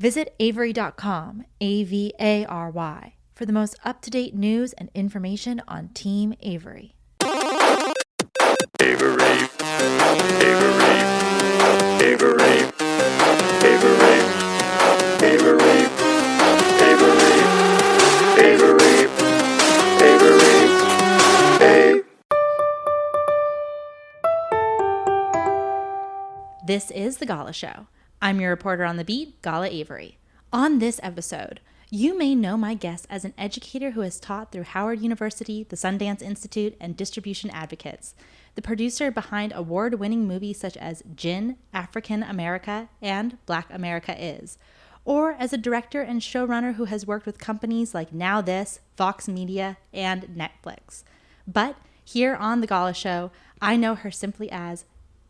Visit Avery.com, Avary, for the most up-to-date news and information on Team Avery. Avery, Avery, Avery, Avery, Avery, Avery, Avery, Avery, This is The Gala Show. I'm your reporter on the beat, Gala Avery. On this episode, you may know my guest as an educator who has taught through Howard University, the Sundance Institute, and Distribution Advocates, the producer behind award-winning movies such as Gin, African America, and Black America Is, or as a director and showrunner who has worked with companies like Now This, Fox Media, and Netflix. But here on The Gala Show, I know her simply as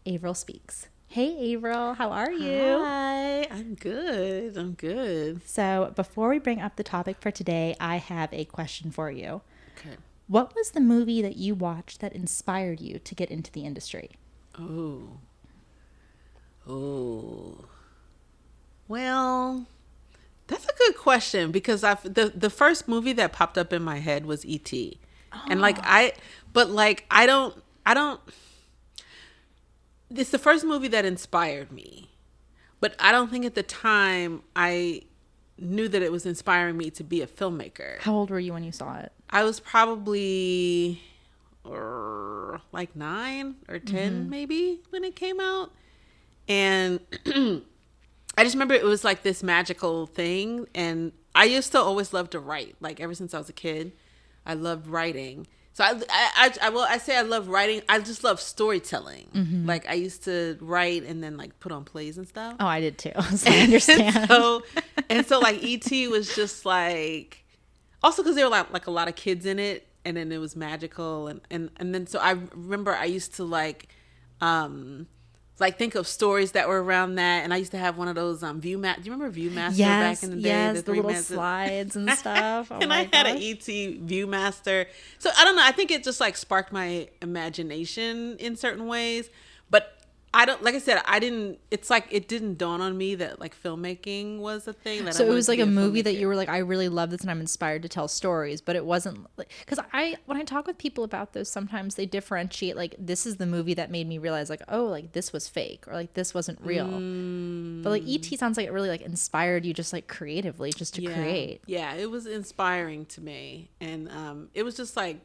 Avril Speaks. Hey, Avril, how are you? Hi, I'm good. So before we bring up the topic for today, I have a question for you. Okay. What was the movie that you watched that inspired you to get into the industry? Oh. Well, that's a good question because the first movie that popped up in my head was E.T. And I don't. It's the first movie that inspired me, but I don't think at the time I knew that it was inspiring me to be a filmmaker. How old were you when you saw it? I was probably like 9 or 10 maybe when it came out. And I just remember it was like this magical thing. And I used to always love to write. Like ever since I was a kid, I loved writing. So I say I love writing. I just love storytelling. Mm-hmm. Like I used to write and then like put on plays and stuff. Oh, I did too. So I understand. and so like E.T. was just like, also because there were like a lot of kids in it, and then it was magical, and then so I remember I used to like think of stories that were around that, and I used to have one of those Viewmaster. Do you remember Viewmaster back in the day? Yes, the little slides and stuff. Oh and I had an E.T. Viewmaster. So I don't know. I think it just like sparked my imagination in certain ways, but I don't, like I said, it's like it didn't dawn on me that like filmmaking was a thing. So it was like a movie that you were like, I really love this and I'm inspired to tell stories, but it wasn't like, because when I talk with people about those, sometimes they differentiate like, this is the movie that made me realize like, oh, like this was fake or like this wasn't real. But like E.T. sounds like it really like inspired you just like creatively just to create. Yeah, it was inspiring to me. And it was just like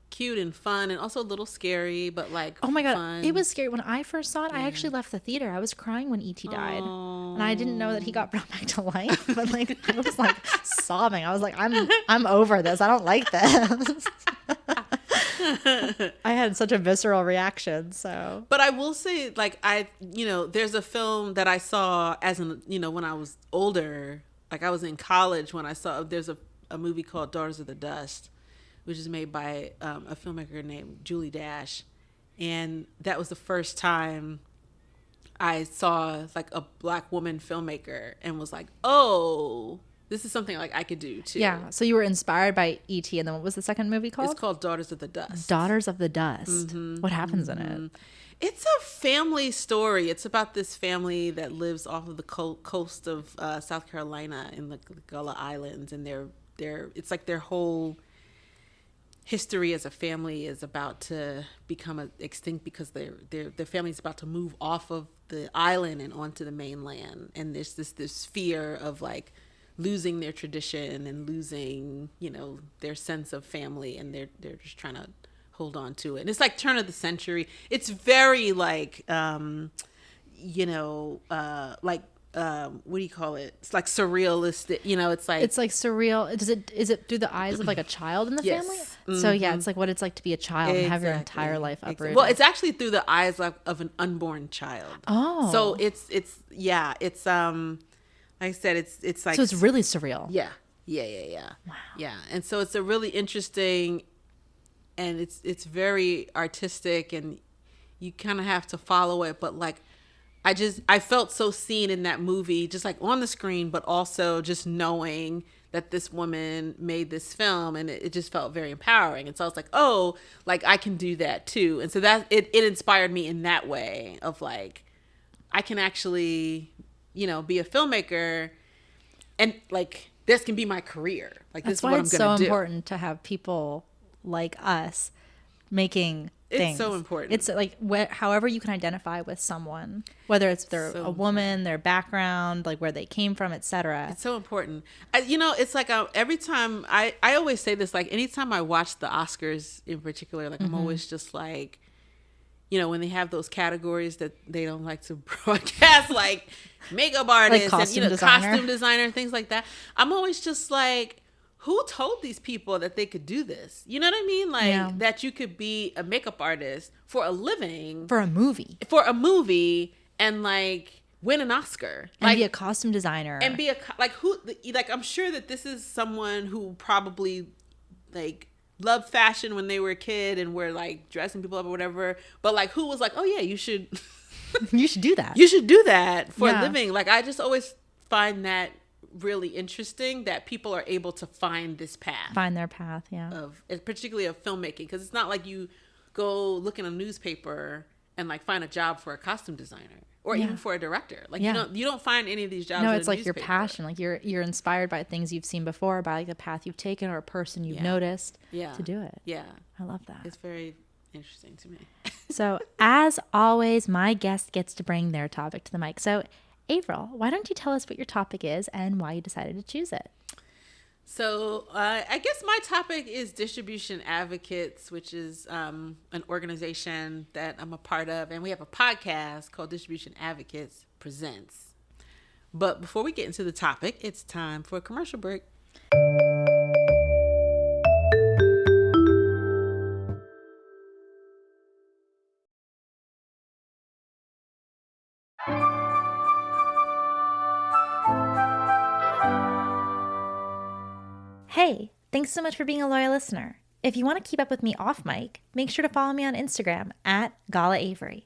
cute and fun and also a little scary, but like oh my god fun. It was scary when I first saw it. I actually left the theater. I was crying when E.T. died. And I didn't know that he got brought back to life, but like I was like sobbing. I was like, I'm over this. I don't like this. I had such a visceral reaction. So but I will say like there's a film that I saw when I was older, like I was in college when I saw there's a movie called Daughters of the Dust, which is made by a filmmaker named Julie Dash. And that was the first time I saw like a Black woman filmmaker and was like, oh, this is something like I could do too. yeah. So you were inspired by E.T. and then what was the second movie called? It's called Daughters of the Dust. Daughters of the Dust. What happens in it? It's a family story. It's about this family that lives off of the coast of South Carolina in the Gullah Islands. And it's like their whole history as a family is about to become extinct because their family is about to move off of the island and onto the mainland, and there's this fear of like losing their tradition and losing their sense of family, and they're just trying to hold on to it. And it's like turn of the century. It's very like what do you call it? It's like surrealistic, it's like surreal. Is it through the eyes of like a child in the yes. family? So yeah, it's like what it's like to be a child and have your entire life uprooted. Well, it's actually through the eyes of an unborn child. Oh, so it's like I said, it's like, so it's really surreal. Yeah. Wow. Yeah, and so it's a really interesting, and it's very artistic, and you kind of have to follow it, but like I felt so seen in that movie, just like on the screen, but also just knowing that this woman made this film, and it just felt very empowering. And so I was like, oh, like I can do that too. And so that it inspired me in that way of like, I can actually, be a filmmaker and like this can be my career. Like this That's is why what I'm it's going so to do. important to have people like us making things. It's so important. It's like however you can identify with someone, whether it's they're So a woman, their background, like where they came from, etc. It's so important. It's like every time I always say this, like anytime I watch the Oscars in particular, like I'm always just like, when they have those categories that they don't like to broadcast, like makeup artist costume and, designer. costume designer and things like that. I'm always just like, who told these people that they could do this? You know what I mean? Like that you could be a makeup artist for a living. For a movie. And like win an Oscar. And like be a costume designer. And be I'm sure that this is someone who probably like loved fashion when they were a kid and were like dressing people up or whatever. But like who was like, oh yeah, you should you should do that. You should do that for a living. Like I just always find that really interesting that people are able to find this path. Find their path, yeah. Particularly of filmmaking, because it's not like you go look in a newspaper and like find a job for a costume designer or even for a director. Like you don't find any of these jobs. No, in it's a like newspaper. your passion. Like you're inspired by things you've seen before, by like the path you've taken or a person you've noticed to do it. Yeah. I love that. It's very interesting to me. So as always, my guest gets to bring their topic to the mic. So Avril, why don't you tell us what your topic is and why you decided to choose it? So I guess my topic is Distribution Advocates, which is an organization that I'm a part of. And we have a podcast called Distribution Advocates Presents. But before we get into the topic, it's time for a commercial break. Hey, thanks so much for being a loyal listener. If you want to keep up with me off mic, make sure to follow me on Instagram at Gala Avery.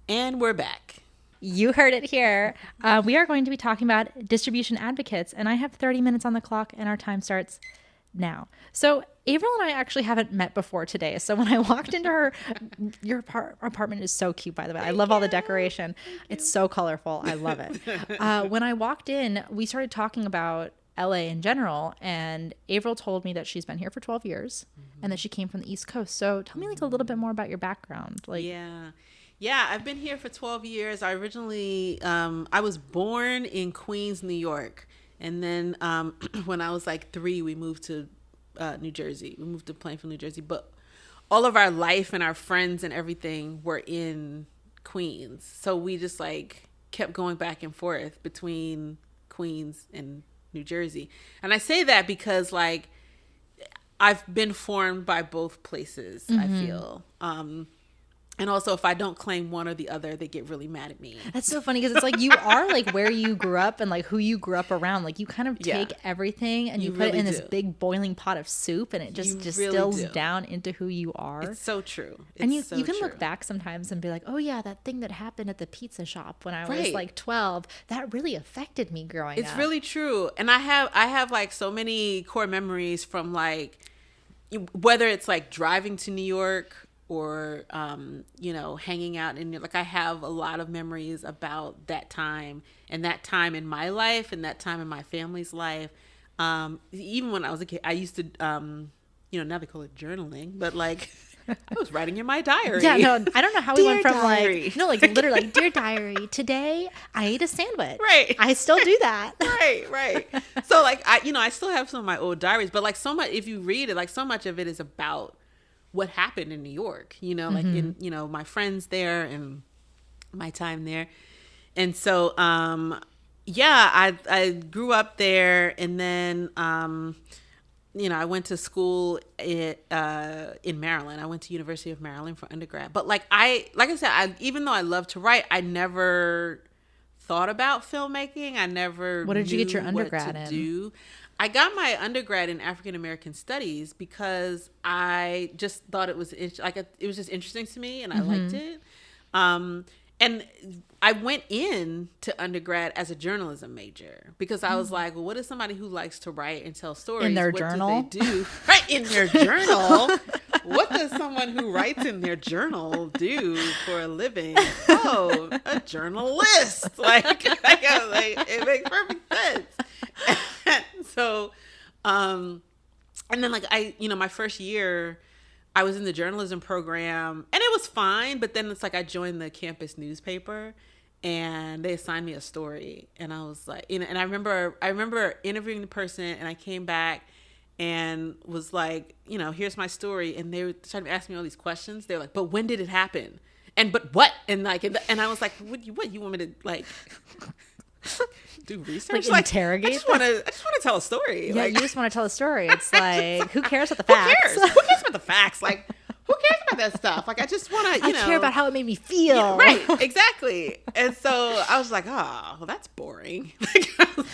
And we're back. You heard it here. We are going to be talking about distribution advocates, and I have 30 minutes on the clock, and our time starts now. So Avril and I actually haven't met before today. So when I walked into your apartment is so cute, by the way. I love all the decoration. It's so colorful. I love it. When I walked in, we started talking about LA in general, and Avril told me that she's been here for 12 years and that she came from the East Coast. So tell me like a little bit more about your background. Yeah, I've been here for 12 years. I originally, I was born in Queens, New York. And then when I was like 3, we moved to New Jersey. We moved to Plainfield, New Jersey. But all of our life and our friends and everything were in Queens. So we just like kept going back and forth between Queens and New Jersey. And I say that because like I've been formed by both places, I feel. And also, if I don't claim one or the other, they get really mad at me. That's so funny because it's like you are like where you grew up and like who you grew up around. Like you kind of take everything and you put it in this big boiling pot of soup and it just distills down into who you are. It's so true. And you can look back sometimes and be like, oh yeah, that thing that happened at the pizza shop when I was like 12, that really affected me growing up. It's really true. And I have like so many core memories from like, whether it's like driving to New York or hanging out, and like I have a lot of memories about that time and that time in my life and that time in my family's life. Even when I was a kid, I used to now they call it journaling, but like I was writing in my diary. Yeah, no, I don't know how we Dear went from diary. like literally like, dear diary, today I ate a sandwich. Right. I still do that. Right. So like I still have some of my old diaries, but like so much, if you read it, like so much of it is about what happened in New York, like in, my friends there and my time there. And so, I grew up there, and then, I went to school in Maryland. I went to University of Maryland for undergrad. But like I said, even though I love to write, I never thought about filmmaking. I never. What did you get your knew undergrad what to in? do. I got my undergrad in African American Studies because I just thought it was it was just interesting to me, and I liked it. And I went in to undergrad as a journalism major because I was like, well, what is somebody who likes to write and tell stories? In their what journal? do they do? Right, in their journal. What does someone who writes in their journal do for a living? Oh, a journalist. Like it makes perfect sense. So, and then my first year, I was in the journalism program and it was fine, but then it's like I joined the campus newspaper and they assigned me a story and I was like, and I remember interviewing the person and I came back and was like, here's my story, and they were trying to ask me all these questions. They were like, but when did it happen? But what? And and I was like, what you want me to like do research? Like interrogate? I just want to tell a story. Yeah, like, you just want to tell a story. It's like, who cares about the facts? Who cares about the facts? Like, who cares about that stuff? Like, I just want to, I care about how it made me feel. Yeah, right, exactly. And so I was like, oh, well, that's boring.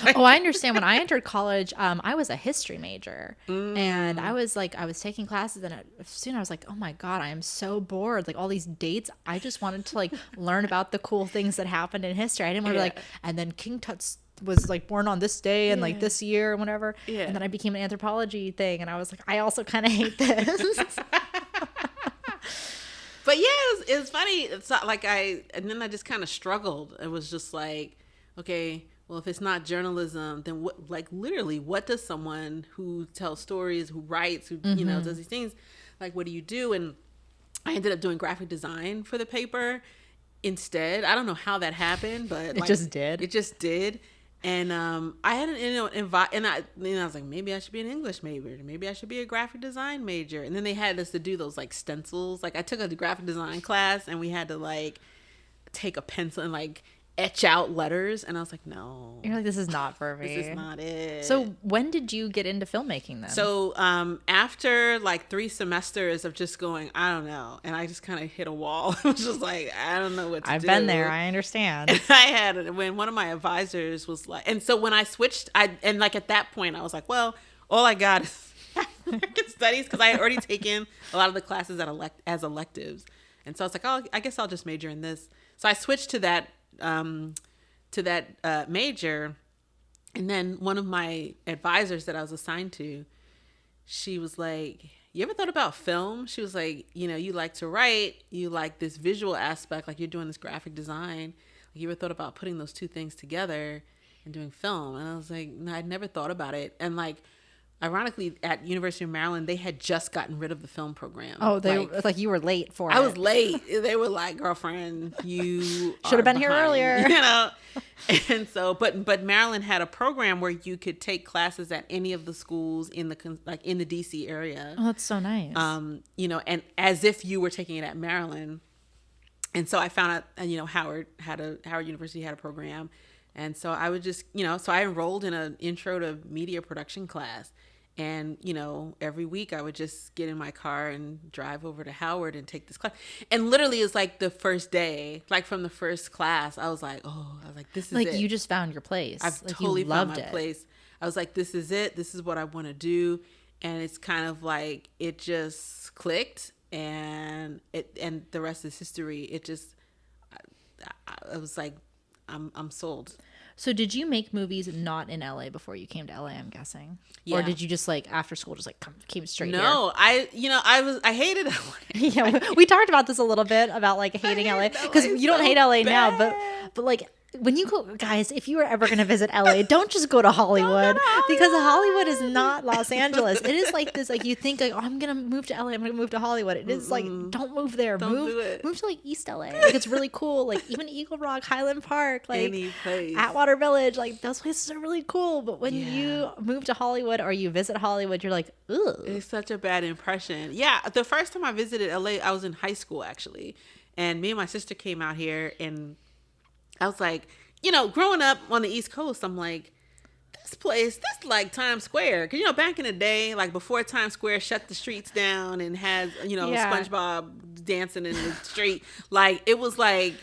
I understand. When I entered college, I was a history major, and I was taking classes, and soon I was like, oh my God, I am so bored. Like all these dates, I just wanted to like learn about the cool things that happened in history. I didn't want to be like, and then King Tut's was like born on this day and like this year and whatever. Yeah. And then I became an anthropology thing, and I was like, I also kind of hate this. But yeah, it was funny. It's not like and then I just kind of struggled. It was just like, okay, well, if it's not journalism, then what, like literally, what does someone who tells stories, who writes, who, does these things, like, what do you do? And I ended up doing graphic design for the paper instead. I don't know how that happened, but it just did. It just did. And I had I was like, maybe I should be an English major. Maybe I should be a graphic design major. And then they had us to do those like stencils. Like I took a graphic design class and we had to like take a pencil and like etch out letters. And I was like, no. You're like, this is not for me. This is not it. So when did you get into filmmaking then? So after like 3 semesters of just going, I don't know. And I just kind of hit a wall. I was just like, I don't know what to do. I've been there. I understand. And I had, when one of my advisors was like, and so when I switched, and like at that point I was like, well, all I got is American studies, because I had already taken a lot of the classes as electives. And so I was like, oh, I guess I'll just major in this. So I switched to that major. And then one of my advisors that I was assigned to, she was like, you ever thought about film? She was like, you like to write, you like this visual aspect, like you're doing this graphic design. You ever thought about putting those two things together and doing film? And I was like, no, I'd never thought about it. And like, ironically, at University of Maryland, they had just gotten rid of the film program. Oh, like you were late for it. I was late. They were like, girlfriend, you should have been here earlier. And so, but Maryland had a program where you could take classes at any of the schools in the DC area. Oh, that's so nice. And as if you were taking it at Maryland. And so I found out, Howard University had a program. And so I would just, so I enrolled in an intro to media production class. And, every week I would just get in my car and drive over to Howard and take this class. And literally it's like the first day, like from the first class, I was like, this is like it. You just found your place. I've like totally found my it. place. I was like, this is it. This is what I want to do. And it's kind of like, it just clicked, and the rest is history. It just, I was like, I'm sold. So did you make movies not in LA before you came to LA, I'm guessing? Yeah. Or did you just like after school just like came straight here? No, I hated LA. Yeah, we talked about this a little bit about like hating LA, because you don't hate LA now, but like when you go, guys, if you are ever going to visit LA, don't just go to Hollywood, because Hollywood is not Los Angeles. It is like this, like you think like, oh, I'm going to move to LA, I'm going to move to Hollywood. It is like, don't move there. Move to like East LA. Like it's really cool. Like even Eagle Rock, Highland Park, like any place. Atwater Village, like those places are really cool. But when you move to Hollywood or you visit Hollywood, you're like, ugh. It's such a bad impression. Yeah. The first time I visited LA, I was in high school actually. And me and my sister came out here, and I was like, growing up on the East Coast, I'm like, this like Times Square. Because, back in the day, like before Times Square shut the streets down and has, SpongeBob dancing in the street, like it was like,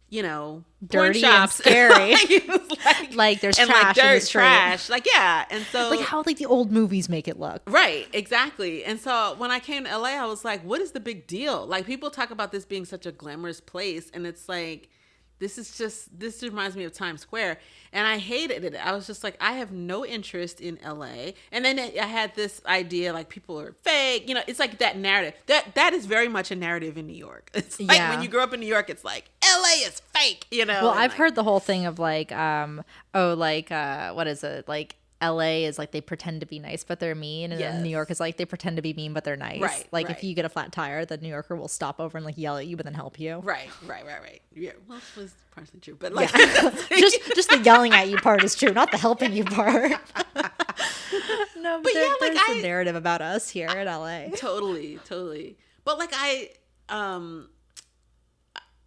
dirty shops. And scary. It was like there's and trash like dirt, in the street. trash. Like, yeah. And so like how like the old movies make it look. Right, exactly. And so when I came to LA, I was like, what is the big deal? Like people talk about this being such a glamorous place, and it's like, this reminds me of Times Square. And I hated it. I was just like, I have no interest in LA. And then I had this idea, like, people are fake. You know, it's like that narrative. That is very much a narrative in New York. It's like when you grow up in New York, it's like, LA is fake, you know? Well, I've heard the whole thing of like, what is it? Like, LA is like they pretend to be nice, but they're mean. And then New York is like they pretend to be mean, but they're nice. Right, like if you get a flat tire, the New Yorker will stop over and like yell at you, but then help you. Right. Yeah, well, it was partially true, but like, just the yelling at you part is true, not the helping you part. No, but there's a narrative about us here in LA. Totally. But like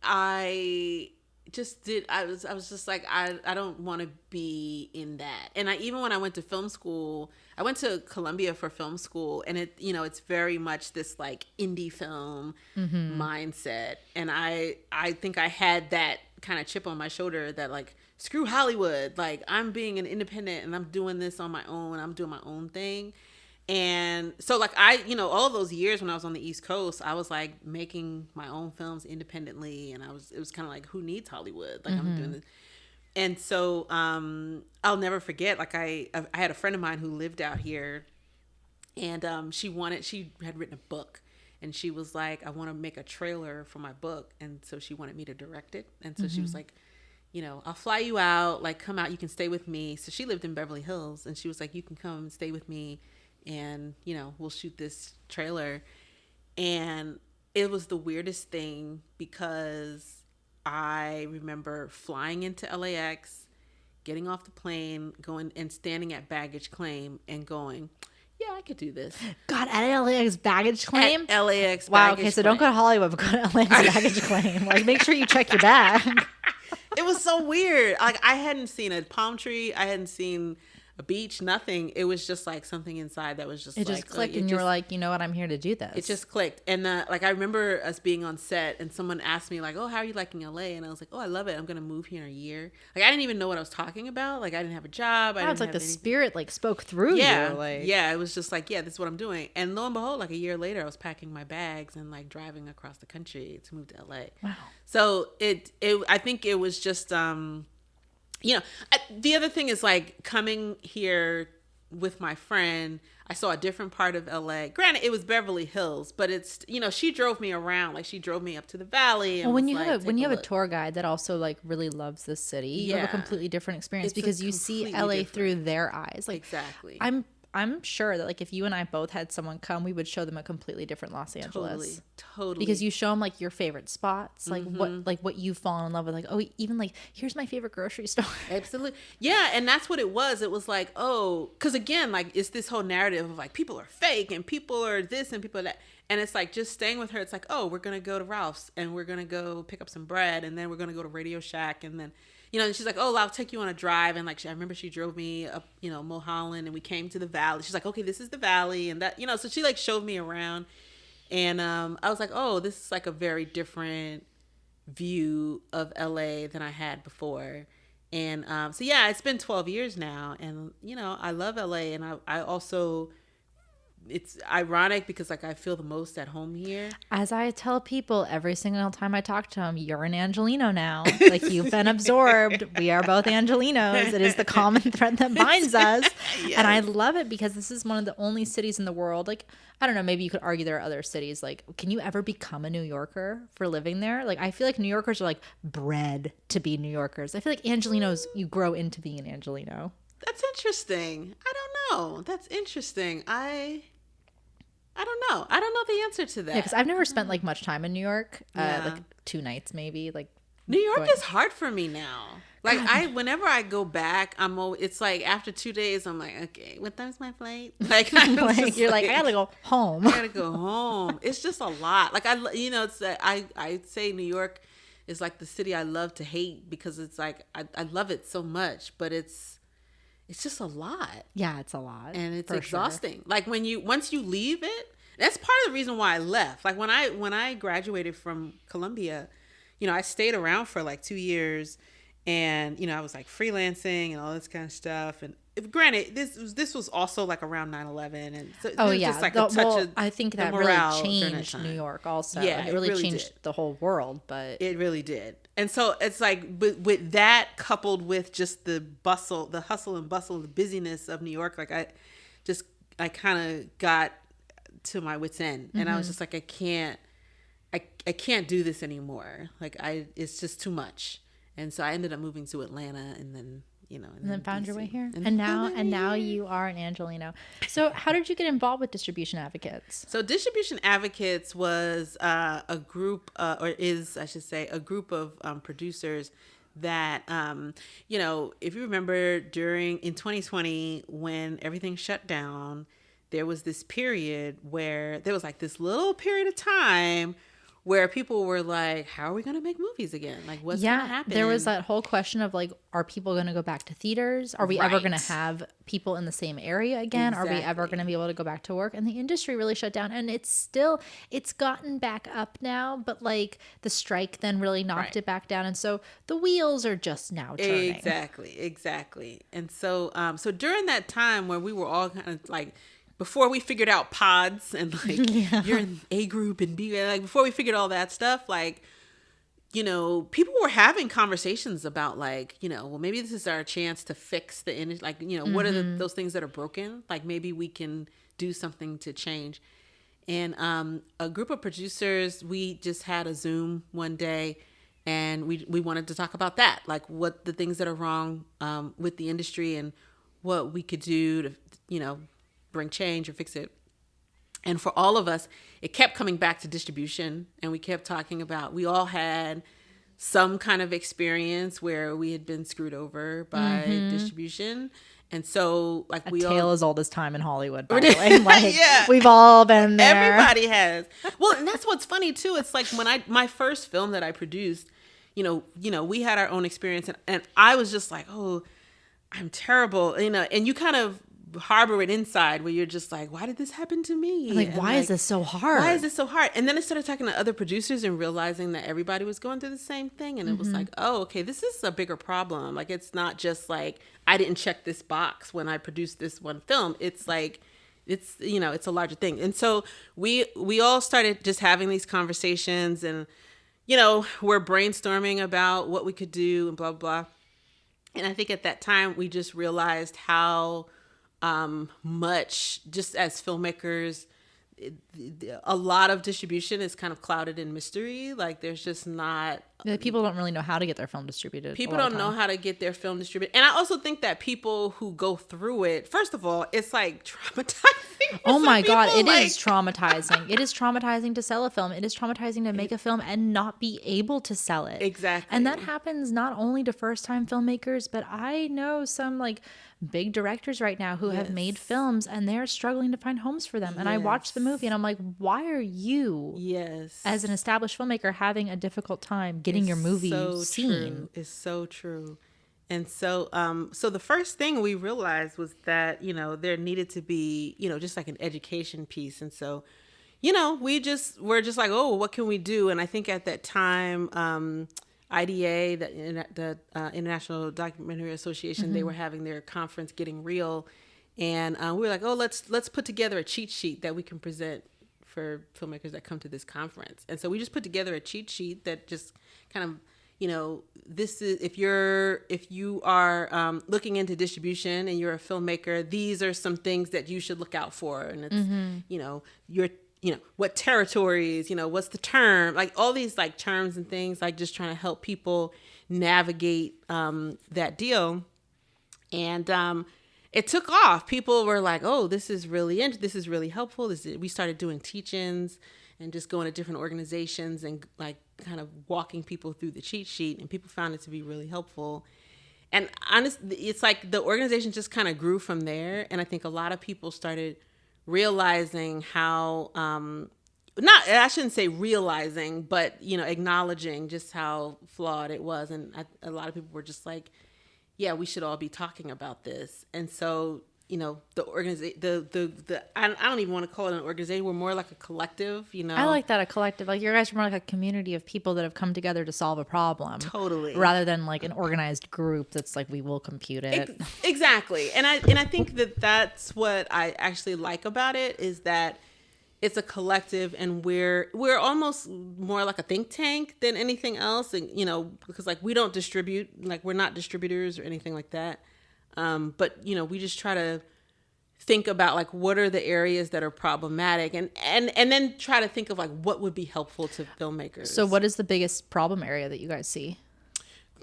I just did. I was just like, I don't want to be in that. And even when I went to film school, I went to Columbia for film school, and it's very much this like indie film mindset. And I think I had that kind of chip on my shoulder that like, screw Hollywood. Like, I'm being an independent and I'm doing this on my own. I'm doing my own thing. And so like all of those years when I was on the East Coast, I was like making my own films independently. And it was kind of like, who needs Hollywood? Like I'm doing this. And so I'll never forget, like I had a friend of mine who lived out here, and she had written a book, and she was like, I want to make a trailer for my book. And so she wanted me to direct it. And so she was like, I'll fly you out, like come out, you can stay with me. So she lived in Beverly Hills, and she was like, you can come and stay with me, and we'll shoot this trailer. And it was the weirdest thing, because I remember flying into LAX, getting off the plane, going and standing at baggage claim and going, yeah, I could do this. God, at LAX baggage claim? At LAX wow, baggage okay, so claim. don't go to Hollywood, but go to LAX baggage claim. Like, make sure you check your bag. It was so weird. Like, I hadn't seen a palm tree. I hadn't seen a beach, nothing. It was just like something inside that was just it like, just clicked, and you were like, you know what, I'm here to do this. It just clicked. And like, I remember us being on set, and someone asked me like, oh, how are you liking LA? And I was like, oh, I love it. I'm gonna move here in a year. Like, I didn't even know what I was talking about. Like, I didn't have a job. Wow, it's like the spirit like spoke through you. Like, yeah, it was just like, yeah, this is what I'm doing. And lo and behold, like a year later, I was packing my bags and like driving across the country to move to LA. Wow. So I think it was just the other thing is like coming here with my friend, I saw a different part of LA. Granted, it was Beverly Hills, but it's, she drove me around. Like, she drove me up to the valley. And well, when you like, have a tour guide that also like really loves the city, you have a completely different experience, because you see LA through their eyes. Like, exactly. I'm sure that like if you and I both had someone come, we would show them a completely different Los Angeles. Totally. Because you show them like your favorite spots, like what you've fallen in love with. Like, oh, even like, here's my favorite grocery store. Absolutely. Yeah. And that's what it was. It was like, oh, because again, like, it's this whole narrative of like, people are fake and people are this and people are that. And it's like, just staying with her, it's like, oh, we're going to go to Ralph's, and we're going to go pick up some bread, and then we're going to go to Radio Shack, and then and she's like, oh, I'll take you on a drive. And like, I remember she drove me up, Mulholland, and we came to the valley. She's like, okay, this is the valley. And that, so she like showed me around, and I was like, oh, this is like a very different view of LA than I had before. And so yeah, it's been 12 years now, and I love LA, and I also, it's ironic because like I feel the most at home here. As I tell people every single time I talk to them, you're an Angelino now. Like, you've been absorbed. We are both Angelinos. It is the common thread that binds us. Yes. And I love it, because this is one of the only cities in the world. Like, I don't know, maybe you could argue there are other cities. Like, can you ever become a New Yorker for living there? Like, I feel like New Yorkers are like bred to be New Yorkers. I feel like Angelinos, you grow into being an Angelino. That's interesting. I don't know. That's interesting. I don't know. I don't know the answer to that. Yeah, because I've never spent like much time in New York. Like 2 nights maybe. Like, New York is hard for me now. Like, whenever I go back, it's like after 2 days, I'm like, okay, what time's my flight? Like, you're like, I gotta go home. I gotta go home. It's just a lot. Like, it's I say New York is like the city I love to hate, because it's like I love it so much, but it's just a lot. Yeah, it's a lot. And it's exhausting. Sure. Like, once you leave it, that's part of the reason why I left. Like, when I graduated from Columbia, I stayed around for like 2 years, And, you know, I was like freelancing and all this kind of stuff. And granted, this was also like around 9/11, and so Oh there was yeah, just like a touch of I think the that really morale during that changed time. New York. Also, Yeah, like, it it really really changed did. the whole world. But It really did. And so it's like with that coupled with just the bustle, the hustle and bustle, the busyness of New York, like I kind of got to my wit's end, and I was just like, I can't do this anymore. Like it's just too much. And so I ended up moving to Atlanta, and then, you know, and then found your way DC. here, And and then now you are an Angelino. So how did you get involved with Distribution Advocates? So Distribution Advocates was a group, or is, I should say, a group of producers that, you know, if you remember in 2020, when everything shut down, there was this period where there was like this little period of time where people were like, how are we going to make movies again? Like, what's going to happen? There was that whole question of like, are people going to go back to theaters? Are we ever going to Right. have people in the same area again? Are we ever Exactly. going to be able to go back to work? And the industry really shut down, and it's gotten back up now, but like the strike then really knocked Right. it back down, and so the wheels are just now turning. Exactly. And so, so during that time where we were all kind of like, before we figured out pods and like you're in A group and B, like before we figured all that stuff, like, you know, people were having conversations about like, you know, well, maybe this is our chance to fix the industry. Like, you know, what are those things that are broken? Like maybe we can do something to change. And a group of producers, we just had a Zoom one day, and we wanted to talk about that, like what the things that are wrong with the industry and what we could do to, you know, bring change or fix it. And for all of us, it kept coming back to distribution, and we kept talking about, we all had some kind of experience where we had been screwed over by distribution. And so like A we tale all, as old as time in Hollywood, by the way. Like, Yeah. we've all been there. everybody has. Well, and that's what's funny too. It's like when my first film that I produced, you know, we had our own experience, and I was just like, oh, I'm terrible, you know, and you kind of harbor it inside where you're just like, why did this happen to me? Like, And why is this so hard? Why is this so hard? And then I started talking to other producers and realizing that everybody was going through the same thing. And it was like, oh, okay, this is a bigger problem. Like, it's not just like, I didn't check this box when I produced this one film. It's like, it's, you know, it's a larger thing. And so we all started just having these conversations, and, you know, we're brainstorming about what we could do and blah, blah. And I think at that time we just realized how much, just as filmmakers, a lot of distribution is kind of clouded in mystery. Like there's just not, People don't really know how to get their film distributed. people don't know how to get their film distributed. And I also think that people who go through it, first of all, it's like traumatizing. Oh my God, it it is traumatizing. It is traumatizing to sell a film. It is traumatizing to make a film and not be able to sell it. Exactly. And that happens not only to first-time filmmakers, but I know some like big directors right now who have made films and they're struggling to find homes for them. And I watched the movie and I'm like, why are you, Yes. as an established filmmaker, having a difficult time getting your movie seen? True. It's so true. And so, so the first thing we realized was that, you know, there needed to be, you know, just like an education piece. And so, you know, we're just like, oh, what can we do? And I think at that time, IDA, the International Documentary Association, they were having their conference, Getting Real. And we were like, oh, let's put together a cheat sheet that we can present for filmmakers that come to this conference. And so we just put together a cheat sheet that just kind of, you know, this is, if you are looking into distribution and you're a filmmaker, these are some things that you should look out for. And it's, you know, what territories, you know, what's the term, like all these like terms and things, like just trying to help people navigate that deal. And it took off. People were like, oh, this is really helpful. We started doing teach-ins and just going to different organizations and like kind of walking people through the cheat sheet, and people found it to be really helpful. And honestly, it's like the organization just kind of grew from there. And I think a lot of people started realizing how, I shouldn't say realizing, but, you know, acknowledging just how flawed it was. And a lot of people were just like, yeah, we should all be talking about this. And so the organization, the I don't even want to call it an organization. We're more like a collective, I like that, a collective. Like, you guys are more like a community of people that have come together to solve a problem. Totally. Rather than like an organized group that's like, we will compute it. Exactly. And I think that's what I actually like about it, is that it's a collective, and we're almost more like a think tank than anything else. And, because like we don't distribute, like we're not distributors or anything like that. But we just try to think about like what are the areas that are problematic, and then try to think of like what would be helpful to filmmakers. So what is the biggest problem area that you guys see?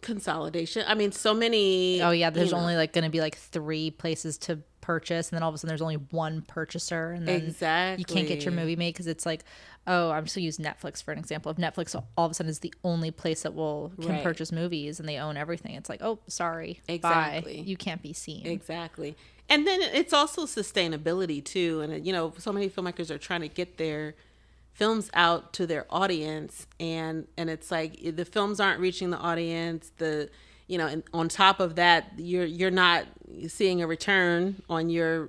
Consolidation. I mean, so many. Oh yeah, there's only like going to be like 3 places to purchase, and then all of a sudden there's only one purchaser, and then exactly, you can't get your movie made because it's like, oh, I'm just gonna use Netflix for an example. If Netflix all of a sudden is the only place that can purchase movies and they own everything, it's like, oh, sorry, exactly, bye. You can't be seen. Exactly. And then it's also sustainability too, and so many filmmakers are trying to get their films out to their audience, and it's like the films aren't reaching the audience. And on top of that, you're not seeing a return on your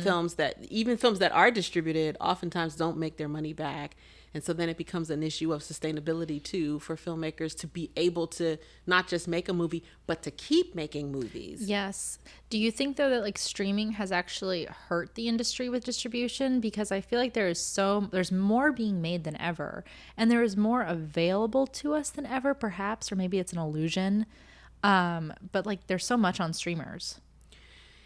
films that are distributed oftentimes don't make their money back. And so then it becomes an issue of sustainability too, for filmmakers to be able to not just make a movie, but to keep making movies. Yes. Do you think though that like streaming has actually hurt the industry with distribution? Because I feel like there's more being made than ever, and there is more available to us than ever, perhaps, or maybe it's an illusion. But like there's so much on streamers.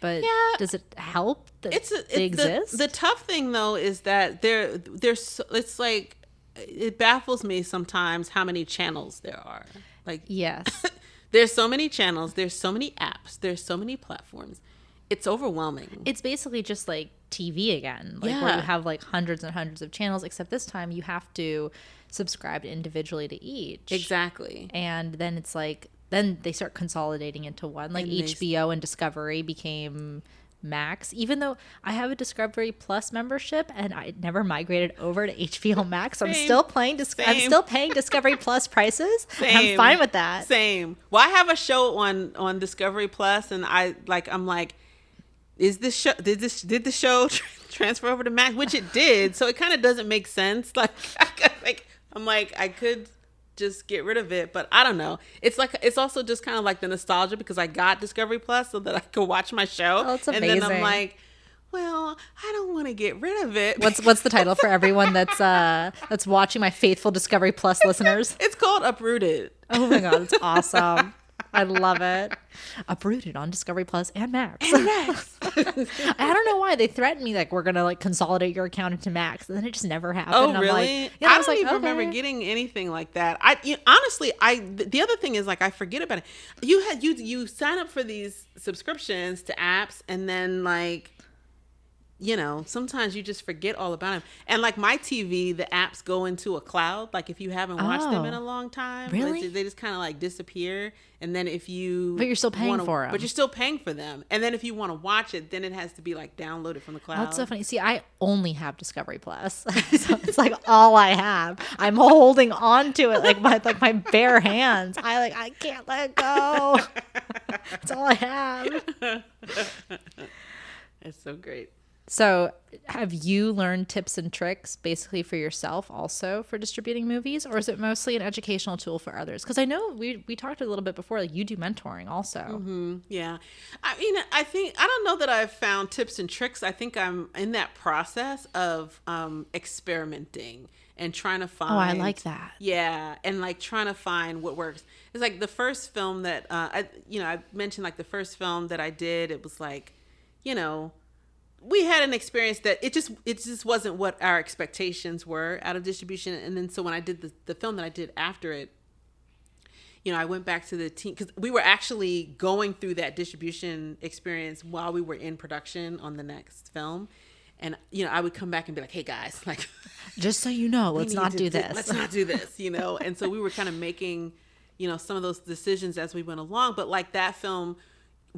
But does it help that they exist? The tough thing though is that it's like, it baffles me sometimes how many channels there are. Like, yes, there's so many channels, there's so many apps, there's so many platforms. It's overwhelming. It's basically just like TV again, like where you have like hundreds and hundreds of channels, except this time you have to subscribe individually to each. Exactly. And then it's like, then they start consolidating into one. Like HBO and Discovery became Max, even though I have a Discovery Plus membership and I never migrated over to HBO Max. So I'm still paying Discovery Plus prices. I'm fine with that. Same. Well, I have a show on Discovery Plus, and I'm like, did the show transfer over to Max? Which it did. So it kind of doesn't make sense. I'm like, I could just get rid of it, but I don't know. It's also just kind of like the nostalgia, because I got Discovery Plus so that I could watch my show. Oh, it's amazing. And then I'm like, well, I don't want to get rid of it. What's the title for everyone that's watching, my faithful Discovery Plus listeners? It's called Uprooted. Oh my god, it's awesome. I love it. Uprooted on Discovery Plus and Max. I don't know why they threatened me like, we're gonna like consolidate your account into Max, and then it just never happened. Oh, and really? I don't even remember getting anything like that. Honestly, the other thing is like, I forget about it. You sign up for these subscriptions to apps, and then like, sometimes you just forget all about them. And like my TV, the apps go into a cloud. Like if you haven't watched them in a long time, really, they just kind of like disappear. And then if you, but you're still paying for them. But you're still paying for them. And then if you want to watch it, then it has to be like downloaded from the cloud. That's so funny. See, I only have Discovery Plus, so it's like all I have. I'm holding on to it like my bare hands. I can't let it go. That's all I have. It's so great. So have you learned tips and tricks basically for yourself also for distributing movies, or is it mostly an educational tool for others? Because I know we talked a little bit before, like you do mentoring also. Mm-hmm. Yeah. I mean, I don't know that I've found tips and tricks. I think I'm in that process of experimenting and trying to find. Oh, I like that. Yeah. And like trying to find what works. It's like the first film that, I mentioned like the first film that I did, it was like, we had an experience that it just wasn't what our expectations were out of distribution. And then so when I did the film that I did after it, I went back to the team, because we were actually going through that distribution experience while we were in production on the next film. And, I would come back and be like, hey guys, like, just so you know, let's not do this. Let's not do this, And so we were kind of making, some of those decisions as we went along. But like that film,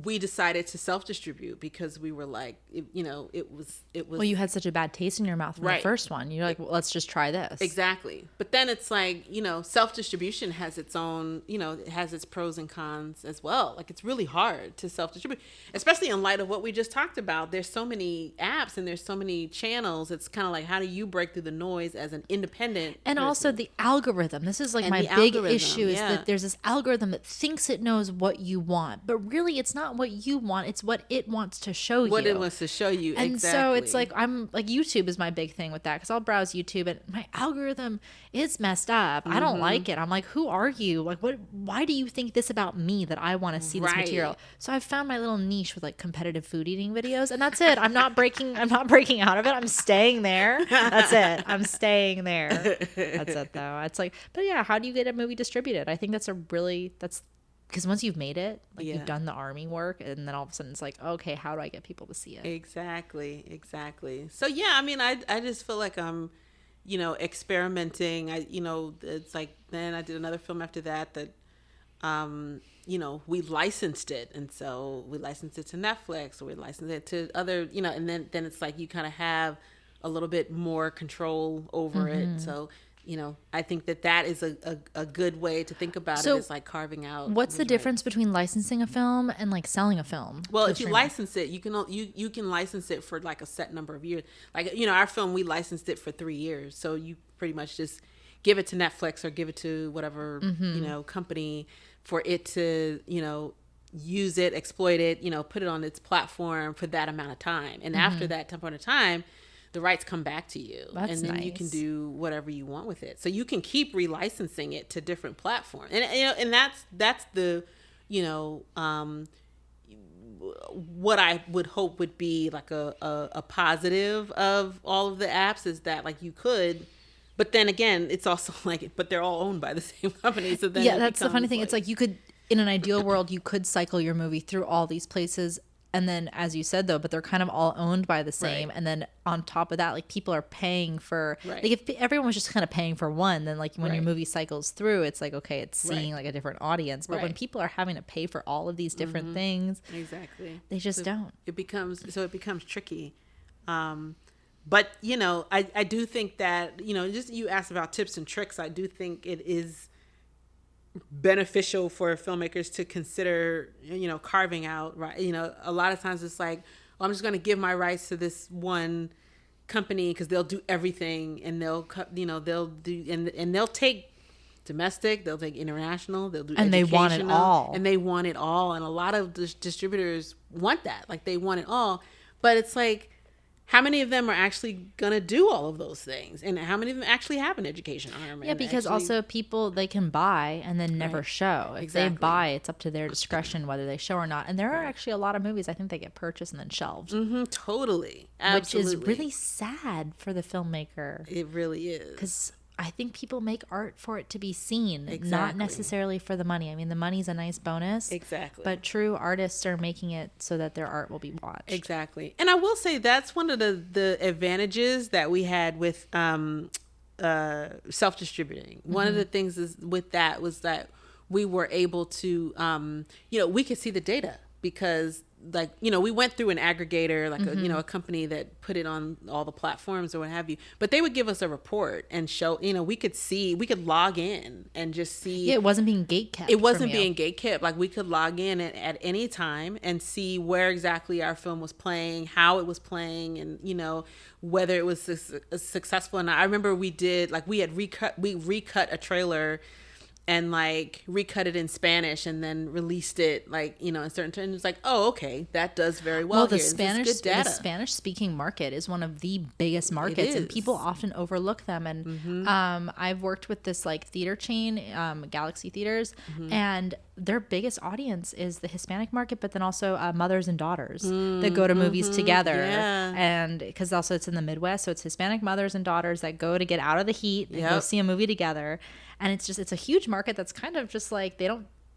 we decided to self-distribute because we were like, it was. Well, you had such a bad taste in your mouth from the Right. first one. You're like, well, let's just try this. Exactly. But then it's like, self-distribution has its own, it has its pros and cons as well. Like, it's really hard to self-distribute, especially in light of what we just talked about. There's so many apps and there's so many channels. It's kind of like, how do you break through the noise as an independent And person? also the algorithm. This is like And my the big algorithm, issue is yeah. that there's this algorithm that thinks it knows what you want, but really it's not what you want. It's what it wants to show you. What it wants to show you. And exactly. so it's like, I'm like, YouTube is my big thing with that, because I'll browse YouTube and my algorithm is messed up. I don't like it. I'm like, who are you? Like, why do you think this about me that I want to see this Right. material? So I've found my little niche with like competitive food eating videos, and that's it. I'm not breaking out of it. I'm staying there. That's it. I'm staying there. That's it though. It's like, but yeah, how do you get a movie distributed? I think that's because once you've made it, like Yeah. you've done the army work, and then all of a sudden it's like, okay, how do I get people to see it? Exactly. So yeah, I mean, I just feel like I'm, experimenting. It's like, then I did another film after that, we licensed it. And so we licensed it to Netflix, or we licensed it to other, and then it's like, you kind of have a little bit more control over it. So, I think that is a good way to think about So it. It's like carving out. What's the those difference between licensing a film and like selling a film? Well, to if you streaming? license it, you can license it for like a set number of years. Like, our film, we licensed it for 3 years. So you pretty much just give it to Netflix or give it to whatever, company for it to, use it, exploit it, put it on its platform for that amount of time. And after that point of time, the rights come back to you. That's and then you nice. can do whatever you want with it. So you can keep relicensing it to different platforms. And that's the, what I would hope would be like a positive of all of the apps is that, like, you could, but then again, it's also like, but they're all owned by the same company. So then Yeah, it that's the funny becomes thing. It's like you could, in an ideal world, you could cycle your movie through all these places. And then, as you said, though, but they're kind of all owned by the same. Right. And then on top of that, like, people are paying for, Right. like, if everyone was just kind of paying for one, then like when your Right. movie cycles through, it's like, okay, it's seeing Right. like a different audience. But when Right. people are having to pay for all of these different things, exactly. they just don't. It becomes tricky. But I do think that, just, you asked about tips and tricks. I do think it is beneficial for filmmakers to consider, carving out, right. A lot of times it's like, well, I'm just going to give my rights to this one company because they'll do everything, and they'll do, and they'll take domestic, they'll take international, they'll do And they want it educational, all. and they want it all. And a lot of distributors want that, like, they want it all. But it's like, how many of them are actually going to do all of those things? And how many of them actually have an education arm? Yeah, and because actually- also people, they can buy and then never Right. show. If Exactly. they buy, it's up to their discretion whether they show or not. And there are actually a lot of movies I think they get purchased and then shelved, Totally. which is Absolutely. really sad for the filmmaker. It really is. Because I think people make art for it to be seen, not Exactly. necessarily for the money. I mean, the money's a nice bonus. Exactly. But true artists are making it so that their art will be watched. Exactly. And I will say that's one of the advantages that we had with self-distributing. One of the things is with that was that we were able to, we could see the data because, like, we went through an aggregator, like a company that put it on all the platforms or what have you, but they would give us a report and show, we could log in and just see. Yeah, it wasn't being gatekept. It wasn't from you. being gatekept. Like, we could log in at any time and see where exactly our film was playing, how it was playing, and whether it was successful. And I remember we had recut a trailer and like recut it in Spanish and then released it in certain terms. It's like, oh, okay, that does very well. The here. This is good data. Spanish speaking market is one of the biggest markets, and is. people often overlook them. And I've worked with this like theater chain, Galaxy Theaters, and their biggest audience is the Hispanic market, but then also mothers and daughters that go to movies together. Yeah. And because also it's in the Midwest, so it's Hispanic mothers and daughters that go to get out of the heat and go Yep. see a movie together. And it's a huge market that's kind of just like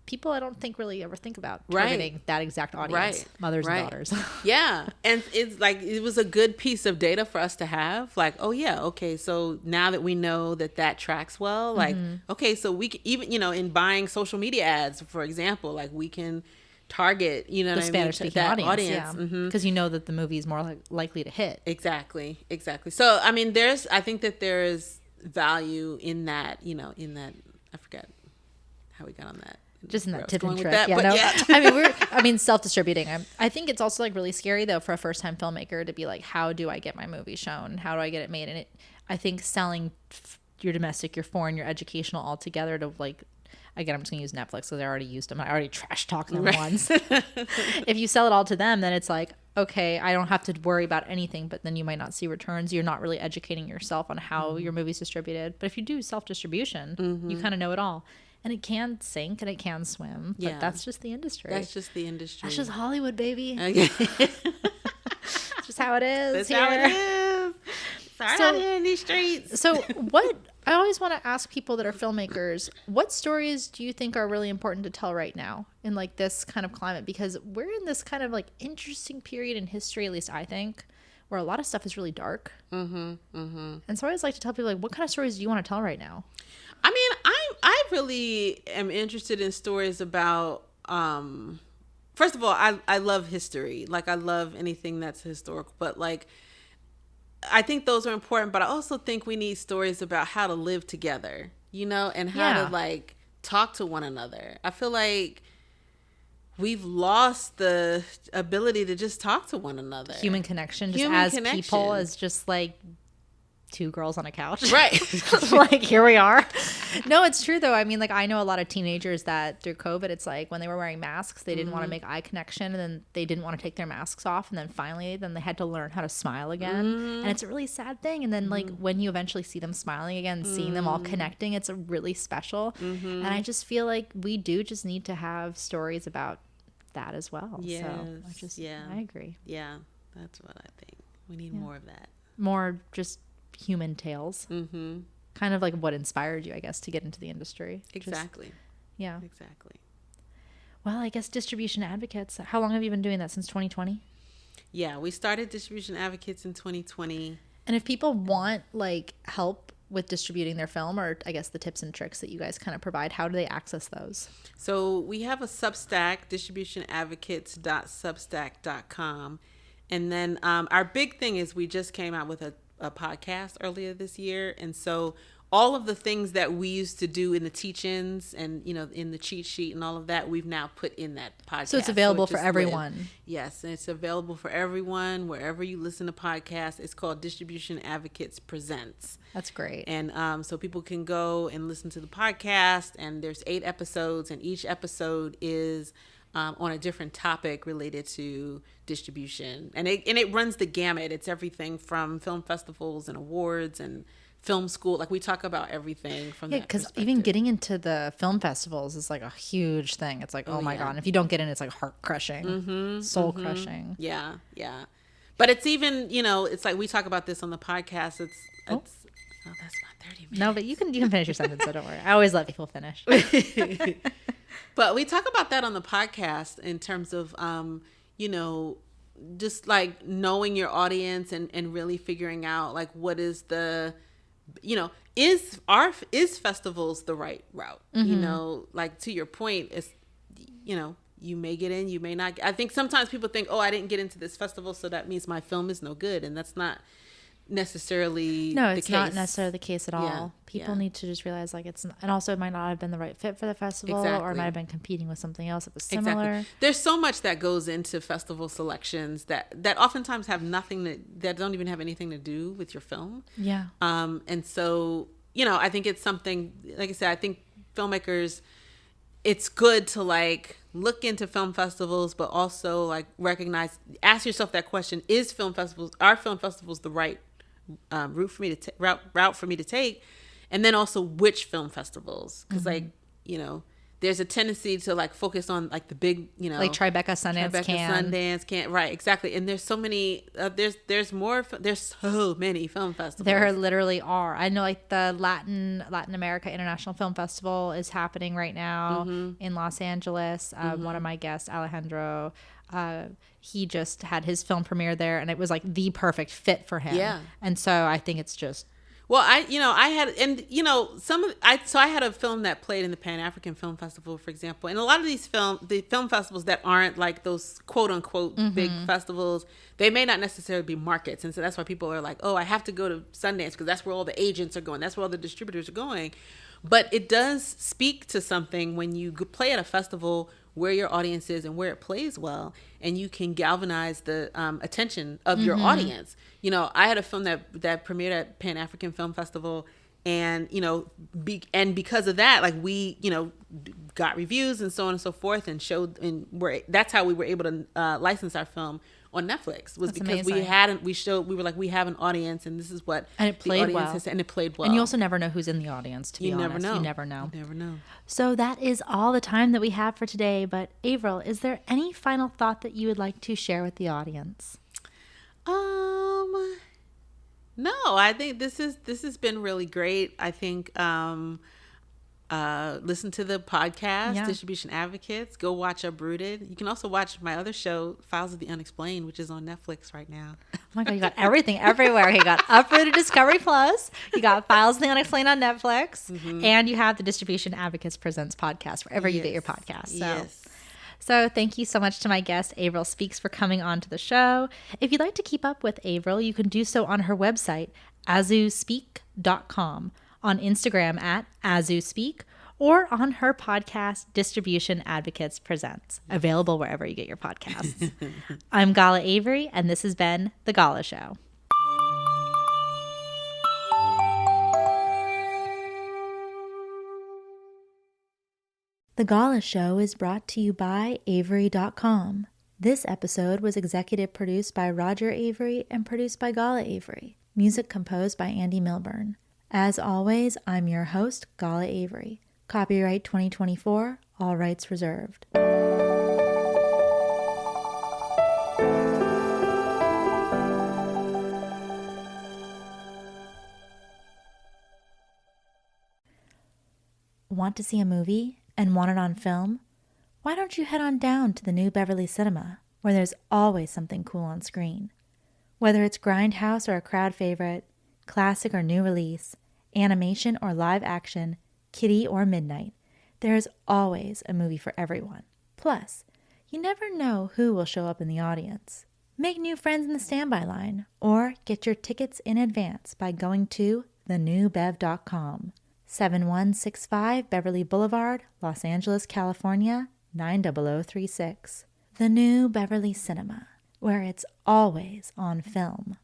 people I don't think really ever think about targeting that exact audience, Right. mothers Right. and daughters. Yeah. And it's like, it was a good piece of data for us to have. Like, oh yeah, okay, so now that we know that tracks well, like, okay, so we can even, in buying social media ads, for example, like, we can target, you know, the what I mean, Spanish speaking that audience. Mhm. Because you know that the movie is more likely to hit. Exactly. So I mean, I think that there is value in that, you know, in that. I forgot how we got on that. Just in Where I that was tip and going with trick. that, Yeah, but no. yeah. I mean, self-distributing. I think it's also like really scary though for a first-time filmmaker to be like, how do I get my movie shown? How do I get it made? And I think selling your domestic, your foreign, your educational all together to like, again, I'm just gonna use Netflix because I already used them. I already trash talked them once. If you sell it all to them, then it's like, okay, I don't have to worry about anything, but then you might not see returns. You're not really educating yourself on how your movie's distributed. But if you do self-distribution, you kind of know it all. And it can sink and it can swim, but Yeah. that's just the industry. That's just the industry. That's just Hollywood, baby. Okay. It's just how it is. That's how it here. is. Sorry, So- out here in these streets. So, what I always want to ask people that are filmmakers, what stories do you think are really important to tell right now in like this kind of climate? Because we're in this kind of like interesting period in history, at least I think, where a lot of stuff is really dark. And so I always like to tell people like, what kind of stories do you want to tell right now? I mean, I really am interested in stories about. First of all, I love history. Like I love anything that's historical, but like. I think those are important, but I also think we need stories about how to live together, you know, and how to like talk to one another. I feel like we've lost the ability to just talk to one another. Human connection, just Human as connection. people, as just like two girls on a couch. Right. Like here we are. No, it's true though. I mean, like I know a lot of teenagers that through COVID, it's like when they were wearing masks, they didn't want to make eye connection, and then they didn't want to take their masks off, and then finally, then they had to learn how to smile again, and it's a really sad thing. And then like when you eventually see them smiling again, seeing them all connecting, it's a really special. And I just feel like we do just need to have stories about that as well. Yes, So I agree. Yeah, that's what I think. We need more of that. More just human tales. Kind of like what inspired you, I guess, to get into the industry. Exactly. Yeah. Exactly. Well, I guess distribution advocates. How long have you been doing that? Since 2020? Yeah, we started Distribution Advocates in 2020. And if people want like help with distributing their film, or I guess the tips and tricks that you guys kind of provide, how do they access those? So we have a Substack, distributionadvocates.substack.com. And then our big thing is we just came out with a podcast earlier this year. And so all of the things that we used to do in the teach-ins and, you know, in the cheat sheet and all of that, we've now put in that podcast. So it's available it for just everyone. lived. Yes, and it's available for everyone, wherever you listen to podcasts. It's called Distribution Advocates Presents. That's great. And so people can go and listen to the podcast, and there's 8 episodes, and each episode is on a different topic related to distribution. And it runs the gamut. It's everything from film festivals and awards and film school. Like we talk about everything from that because perspective. even getting into the film festivals is like a huge thing. It's like, oh my God. And if you don't get in, it's like heart crushing, soul crushing. Yeah, yeah. But it's even, you know, it's like we talk about this on the podcast. It's oh, that's not 30 minutes. No, but you can finish your sentence, so don't worry. I always let people finish. But we talk about that on the podcast in terms of, you know, just like knowing your audience and really figuring out like what is the, you know, is festivals the right route? You know, like to your point, it's, you know, you may get in, you may not. I think sometimes people think, oh, I didn't get into this festival, so that means my film is no good. And that's not necessarily No, the it's case. not necessarily the case at all. Yeah, People yeah. need to just realize like it's not, and also it might not have been the right fit for the festival, or it Exactly. might have been competing with something else that was similar. Exactly. There's so much that goes into festival selections that oftentimes have nothing that don't even have anything to do with your film. Yeah. And so, you know, I think it's something, like I said, I think filmmakers, it's good to like look into film festivals, but also like ask yourself that question: are film festivals the right route for me to take? And then also which film festivals? Because like, you know, there's a tendency to like focus on like the big, you know, Like Tribeca, Sundance, Cannes, right? Exactly. And there's so many. There's so many film festivals. There literally are. I know like the Latin America International Film Festival is happening right now in Los Angeles. One of my guests, Alejandro, he just had his film premiere there, and it was like the perfect fit for him. Yeah. And so I think it's just Well, I had, and I had a film that played in the Pan African Film Festival, for example, and a lot of the film festivals that aren't like those quote unquote big festivals, they may not necessarily be markets, and so that's why people are like, oh, I have to go to Sundance because that's where all the agents are going, that's where all the distributors are going. But it does speak to something when you play at a festival where your audience is and where it plays well, and you can galvanize the attention of your audience. I had a film that premiered at Pan African Film Festival, and because of that, like we got reviews and so on and so forth, and showed, and that's how we were able to license our film on Netflix, was That's because amazing. we were like, we have an audience, and this is what And it played the audience well. has, and it played well. And you also never know who's in the audience, to be honest. never know. You never know. You never know. So that is all the time that we have for today. But Avril, is there any final thought that you would like to share with the audience? No, I think this has been really great. I think listen to the podcast, Yeah. Distribution Advocates. Go watch Uprooted. You can also watch my other show, Files of the Unexplained, which is on Netflix right now. Oh my God, you got everything everywhere. You got Uprooted Discovery Plus, you got Files of the Unexplained on Netflix, and you have the Distribution Advocates Presents podcast wherever you get your podcasts. So thank you so much to my guest, Avril Speaks, for coming on to the show. If you'd like to keep up with Avril, you can do so on her website, azuspeak.com, on Instagram at azuspeak, or on her podcast, Distribution Advocates Presents, available wherever you get your podcasts. I'm Gala Avery, and this has been The Gala Show. The Gala Show is brought to you by Avery.com. This episode was executive produced by Roger Avery and produced by Gala Avery. Music composed by Andy Milburn. As always, I'm your host, Gala Avery. Copyright 2024, all rights reserved. Want to see a movie and want it on film? Why don't you head on down to the New Beverly Cinema, where there's always something cool on screen. Whether it's Grindhouse or a crowd favorite, classic or new release, animation or live action, kiddie or midnight, there is always a movie for everyone. Plus, you never know who will show up in the audience. Make new friends in the standby line, or get your tickets in advance by going to thenewbev.com. 7165 Beverly Boulevard, Los Angeles, California, 90036. The New Beverly Cinema, where it's always on film.